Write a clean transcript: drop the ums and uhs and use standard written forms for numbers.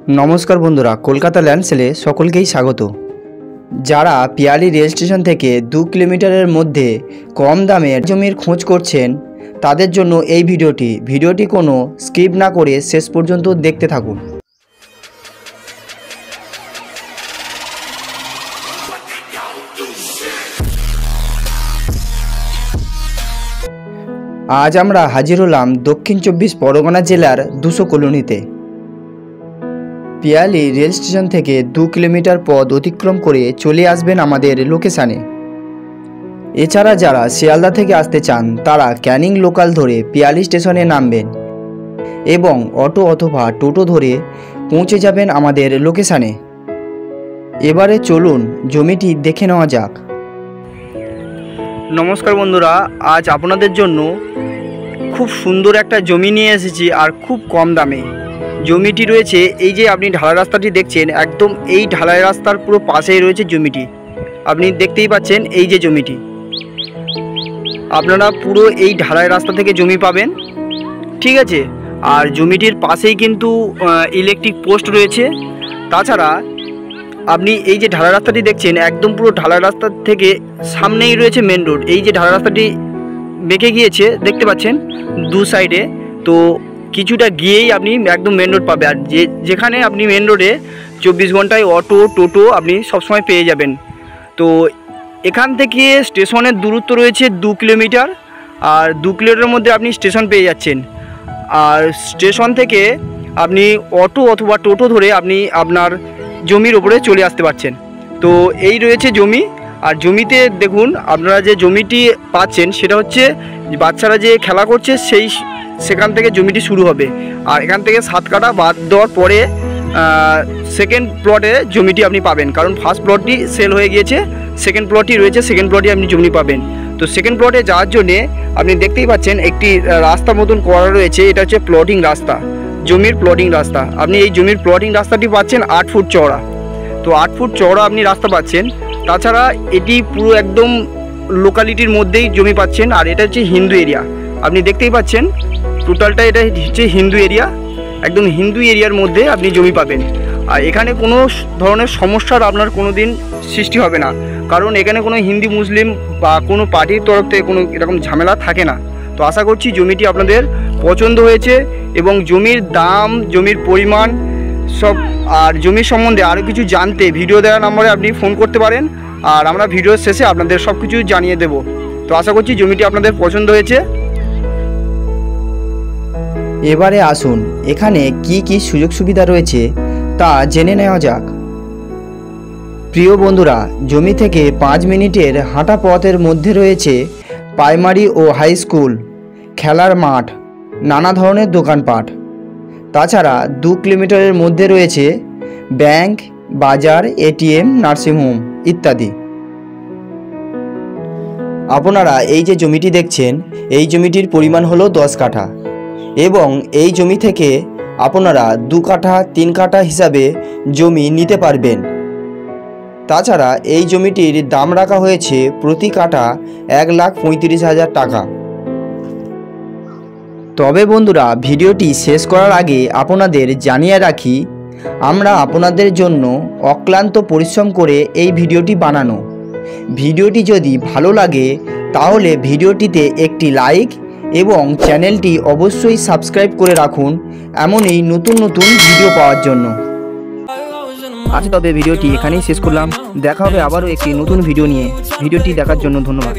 नमस्कार बंधुरा कलकाता लैंड सेले सकलकेई स्वागत। যারা পিয়ালি রেল স্টেশন থেকে 2 কিলোমিটারের মধ্যে কম দামে জমির খোঁজ করছেন তাদের জন্য এই ভিডিওটি কোনো স্কিপ না করে শেষ পর্যন্ত দেখতে থাকুন। আজ আমরা হাজির হলাম দক্ষিণ 24 পরগনা জেলার 200 কলোনিতে। পিয়ালি রেল স্টেশন থেকে 2 কিলোমিটার পথ অতিক্রম করে চলে আসবেন আমাদের লোকেশানে। এছাড়া যারা শিয়ালদা থেকে আসতে চান তারা ক্যানিং লোকাল ধরে পিয়ালি স্টেশনে নামবেন এবং অটো অথবা টোটো ধরে পৌঁছে যাবেন আমাদের লোকেশানে। এবারে চলুন জমিটি দেখে নেওয়া যাক। নমস্কার বন্ধুরা, আজ আপনাদের জন্য খুব সুন্দর একটা জমি নিয়ে এসেছি আর খুব কম দামে। জমিটি রয়েছে এই যে আপনি ঢালাই রাস্তাটি দেখছেন, একদম এই ঢালাই রাস্তার পুরো পাশেই রয়েছে জমিটি। আপনি দেখতেই পাচ্ছেন এই যে জমিটি, আপনারা পুরো এই ঢালাই রাস্তা থেকে জমি পাবেন, ঠিক আছে। আর জমিটির পাশেই কিন্তু ইলেকট্রিক পোস্ট রয়েছে। তাছাড়া আপনি এই যে ঢালাই রাস্তাটি দেখছেন, একদম পুরো ঢালাই রাস্তা থেকে সামনেই রয়েছে মেন রোড। এই যে ঢালাই রাস্তাটি বেঁকে গিয়েছে দেখতে পাচ্ছেন দু সাইডে, তো কিছুটা গিয়েই আপনি একদম মেন রোড পাবে। আর যেখানে আপনি মেন রোডে 24 ঘন্টায় অটো টোটো আপনি সবসময় পেয়ে যাবেন। তো এখান থেকে স্টেশনের দূরত্ব রয়েছে 2 কিলোমিটার, আর 2 কিলোমিটারের মধ্যে আপনি স্টেশন পেয়ে যাচ্ছেন। আর স্টেশন থেকে আপনি অটো অথবা টোটো ধরে আপনি আপনার জমির ওপরে চলে আসতে পারছেন। তো এই রয়েছে জমি। আর জমিতে দেখুন, আপনারা যে জমিটি পাচ্ছেন সেটা হচ্ছে বাচ্চারা যে খেলা করছে সেখান থেকে জমিটি শুরু হবে। আর এখান থেকে 7 কাঠা বাদ দেওয়ার পরে সেকেন্ড প্লটে জমিটি আপনি পাবেন, কারণ ফার্স্ট প্লটটি সেল হয়ে গিয়েছে, সেকেন্ড প্লটটি রয়েছে, সেকেন্ড প্লটে আপনি জমি পাবেন। তো সেকেন্ড প্লটে যাওয়ার জন্যে আপনি দেখতেই পাচ্ছেন একটি রাস্তা মতন করা রয়েছে, এটা হচ্ছে প্লটিং রাস্তা, জমির প্লটিং রাস্তা। আপনি এই জমির প্লটিং রাস্তাটি পাচ্ছেন 8 ফুট চওড়া। তো 8 ফুট চওড়া আপনি রাস্তা পাচ্ছেন। তাছাড়া এটি পুরো একদম লোকালিটির মধ্যেই জমি পাচ্ছেন। আর এটা হচ্ছে হিন্দু এরিয়া, আপনি দেখতেই পাচ্ছেন টোটালটা এটা হচ্ছে হিন্দু এরিয়া, একদম হিন্দু এরিয়ার মধ্যে আপনি জমি পাবেন। আর এখানে কোনো ধরনের সমস্যার আপনার কোনো দিন সৃষ্টি হবে না, কারণ এখানে কোনো হিন্দু মুসলিম বা কোনো পার্টির তরফ থেকে কোনো এরকম ঝামেলা থাকে না। তো আশা করছি জমিটি আপনাদের পছন্দ হয়েছে এবং জমির দাম, জমির পরিমাণ সব আর জমির সম্বন্ধে আরও কিছু জানতে ভিডিও দেওয়া নম্বরে আপনি ফোন করতে পারেন, আর আমরা ভিডিওর শেষে আপনাদের সব কিছু জানিয়ে দেব। তো আশা করছি জমিটি আপনাদের পছন্দ হয়েছে। এবারে আসুন এখানে কি সুযোগ সুবিধা রয়েছে তা জেনে নেওয়া যাক। প্রিয় বন্ধুরা, জমি থেকে 5 মিনিটের হাঁটা পথের মধ্যে রয়েছে প্রাইমারি ও হাই স্কুল, খেলার মাঠ, নানা ধরনের দোকানপাট। তাছাড়া 2 কিলোমিটারের মধ্যে রয়েছে ব্যাংক, বাজার, এটিএম, নার্সিংহোম ইত্যাদি। আপনারা এই যে জমিটি দেখছেন, এই জমিটির পরিমাণ হলো 10 কাঠা এবং এই জমি থেকে আপনারা 2 কাঠা 3 কাঠা হিসাবে জমি নিতে পারবেন। তাছাড়া এই জমিটির দাম রাখা হয়েছে প্রতি কাঠা 1,35,000 টাকা। তবে বন্ধুরা, ভিডিওটি শেষ করার আগে আপনাদের জানিয়ে রাখি, আমরা আপনাদের জন্য অক্লান্ত পরিশ্রম করে এই ভিডিওটি বানানো। ভিডিওটি যদি ভালো লাগে তাহলে ভিডিওটিতে একটি লাইক এবং চ্যানেলটি অবশ্যই সাবস্ক্রাইব করে রাখুন এমনই নতুন ভিডিও পাওয়ার জন্য। আজ তবে ভিডিওটি এখানেই শেষ করলাম, দেখা হবে আবারও একটি নতুন ভিডিও নিয়ে। ভিডিওটি দেখার জন্য ধন্যবাদ।